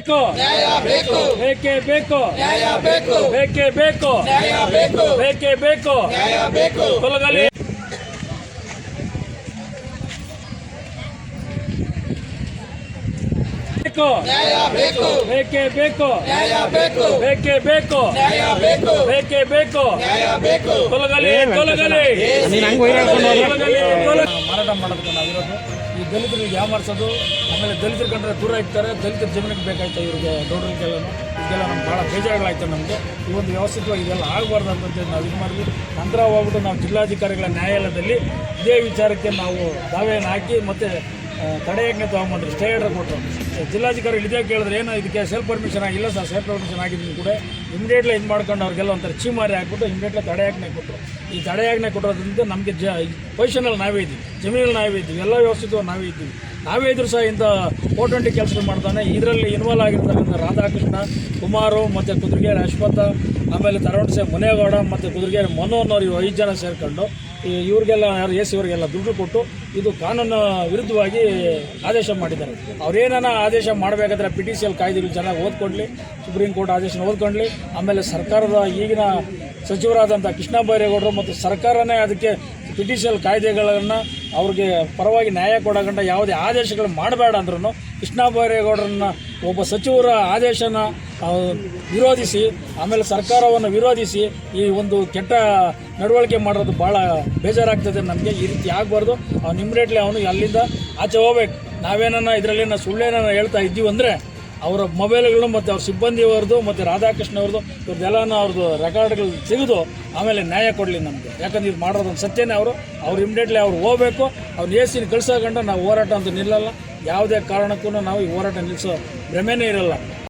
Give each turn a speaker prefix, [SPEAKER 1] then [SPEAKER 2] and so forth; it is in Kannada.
[SPEAKER 1] ಬೇಕು, ಬೇಕೇ ಬೇಕು, ಬೇಕೇ ಬೇಕು, ಬೇಕೇ ಬೇಕು, ತೊಲಗಲಿ. ಬೇಕೇ ಬೇಕು, ಬೇಕೇ ಬೇಕು, ಬೇಕೇ ಬೇಕು, ತೊಲಗಲಿ, ತೊಲಗಲಿ. ಮಾರಾಟ ಮಾಡೋದಕ್ಕೆ ನಾವಿರೋದು ಈ ದಲಿತರಿಗೆ ಯಾಮಾರಿಸೋದು, ಆಮೇಲೆ ದಲಿತರು ಕಂಡ್ರೆ ದೂರ ಇರ್ತಾರೆ. ದಲಿತರ ಜೀವನಕ್ಕೆ ಬೇಕಾಯ್ತು ಇವ್ರಿಗೆ ಗೌಡರಿಗೆಲ್ಲ. ಇದೆಲ್ಲ ನಮ್ಗೆ ಭಾಳ ಬೇಜಾರುಗಳಾಯ್ತು. ನಮಗೆ ಈ ಒಂದು ವ್ಯವಸ್ಥಿತವಾಗಿ ಇದೆಲ್ಲ ಆಗಬಾರ್ದು ಅಂತಂತೇಳಿ ನಾವು ಇದು ಮಾಡಿದ್ವಿ. ನಂತರ ಹೋಗ್ಬಿಟ್ಟು ನಾವು ಜಿಲ್ಲಾಧಿಕಾರಿಗಳ ನ್ಯಾಯಾಲಯದಲ್ಲಿ ಇದೇ ವಿಚಾರಕ್ಕೆ ನಾವು ದಾವೆಯನ್ನು ಹಾಕಿ ಮತ್ತು ತಡೆಯಾಜ್ಞೆ ತೊಗೊಂಡ್ರಿ, ಸ್ಟೇ ಆರ್ಡರ್ ಕೊಟ್ಟರು. ಜಿಲ್ಲಾಧಿಕಾರಿಗಳು ಇದೇ ಕೇಳಿದ್ರೆ ಏನೋ ಇದಕ್ಕೆ ಸೆಲ್ಫ್ ಪರ್ಮಿಷನ್ ಆಗಿಲ್ಲ ಸರ್, ಸೆಲ್ಫ್ ಪರ್ಮಿಷನ್ ಆಗಿದ್ದೀನಿ ಕೂಡ ಇಮಿಡಿಯೇಟ್ಲಿ ಇದು ಮಾಡ್ಕೊಂಡು ಅವ್ರಿಗೆಲ್ಲ ಒಂಥರ ಚೀಮಾರಿ ಹಾಕ್ಬಿಟ್ಟು ಇಮಿಡಿಯೇಟ್ಲಿ ತಡೆಯಾಜ್ಞೆ ಕೊಟ್ಟರು. ಈ ತಡೆಯಾಜ್ಞೆ ಕೊಟ್ಟೋದ್ರಿಂದ ನಮಗೆ ಪೊಸಿಷನಲ್ಲಿ ನಾವೇ ಇದ್ದೀವಿ, ಜಮೀನಲ್ಲಿ ನಾವೇ ಇದ್ದೀವಿ, ಎಲ್ಲ ವ್ಯವಸ್ಥಿತವಾಗಿ ನಾವೇ ಇದ್ದೀವಿ. ನಾವೇ ಇದ್ರೂ ಸಹ ಇಂಥ 420 ಕೆಲಸ ಮಾಡ್ತಾನೆ. ಇದರಲ್ಲಿ ಇನ್ವಾಲ್ವ್ ಆಗಿರ್ತಕ್ಕಂಥ ರಾಧಾಕೃಷ್ಣ, ಕುಮಾರು ಮತ್ತು ಕುದುರೆಗೆರೆ ಅಶ್ವತ್ಥ, ಆಮೇಲೆ ತರವಣಸೆ ಮುನೇಗೌಡ ಮತ್ತು ಕುದುರೆಗೆರೆ ಮನು ಅನ್ನೋರು ಇವು 5 ಜನ ಸೇರಿಕೊಂಡು ಇವ್ರಿಗೆಲ್ಲ ಯಾರು ಇವರಿಗೆಲ್ಲ ದುಡ್ಡು ಕೊಟ್ಟು ಇದು ಕಾನೂನು ವಿರುದ್ಧವಾಗಿ ಆದೇಶ ಮಾಡಿದ್ದಾರೆ. ಅವ್ರೇನ ಆದೇಶ ಮಾಡಬೇಕಾದ್ರೆ PTCL ಕಾಯ್ದೆಗಳು ಚೆನ್ನಾಗಿ ಓದ್ಕೊಳ್ಳಿ, ಸುಪ್ರೀಂ ಕೋರ್ಟ್ ಆದೇಶನ ಓದ್ಕೊಳ್ಳಿ. ಆಮೇಲೆ ಸರ್ಕಾರದ ಈಗಿನ ಸಚಿವರಾದಂಥ ಕೃಷ್ಣ ಬೈರೇಗೌಡರು ಮತ್ತು ಸರ್ಕಾರನೇ ಅದಕ್ಕೆ PTCL ಕಾಯ್ದೆಗಳನ್ನು ಅವ್ರಿಗೆ ಪರವಾಗಿ ನ್ಯಾಯ ಕೊಡೋಗಂಟ ಯಾವುದೇ ಆದೇಶಗಳು ಮಾಡಬೇಡ ಅಂದ್ರೂ ಕೃಷ್ಣ ಬೈರೇಗೌಡರನ್ನ ಒಬ್ಬ ಸಚಿವರ ಆದೇಶನ ವಿರೋಧಿಸಿ, ಆಮೇಲೆ ಸರ್ಕಾರವನ್ನು ವಿರೋಧಿಸಿ ಈ ಒಂದು ಕೆಟ್ಟ ನಡವಳಿಕೆ ಮಾಡೋದು ಭಾಳ ಬೇಜಾರಾಗ್ತದೆ ನಮಗೆ. ಈ ರೀತಿ ಆಗಬಾರ್ದು. ಅವ್ನು ಇಮಿಡಿಯೇಟ್ಲಿ ಅವನು ಅಲ್ಲಿಂದ ಆಚೆ ಹೋಗ್ಬೇಕು. ನಾವೇನ ಇದರಲ್ಲಿ ಸುಳ್ಳೇನ ಹೇಳ್ತಾ ಇದ್ದೀವಿ ಅಂದರೆ ಅವರ ಮೊಬೈಲ್ಗಳು ಮತ್ತು ಅವ್ರ ಸಿಬ್ಬಂದಿಯವ್ರದ್ದು ಮತ್ತು ರಾಧಾಕೃಷ್ಣ ಅವ್ರದ್ದು ಇವ್ರದ್ದೆಲ್ಲನೂ ಅವ್ರದ್ದು ರೆಕಾರ್ಡ್ಗಳು ತೆಗೆದು ಆಮೇಲೆ ನ್ಯಾಯ ಕೊಡಲಿ ನಮಗೆ. ಯಾಕಂದ್ರೆ ಇದು ಮಾಡೋದೊಂದು ಸತ್ಯನೇ. ಅವ್ರು ಇಮಿಡಿಯೇಟ್ಲಿ ಅವ್ರು ಹೋಗಬೇಕು. ಅವ್ರು AC ಕಳ್ಸೋಗಂಟ ನಾವು ಹೋರಾಟ ಅಂತ ನಿಲ್ಲಲ್ಲ. ಯಾವುದೇ ಕಾರಣಕ್ಕೂ ನಾವು ಈ ಹೋರಾಟ ನಿಲ್ಲಿಸೋ ಭ್ರಮೆನೇ ಇರಲ್ಲ.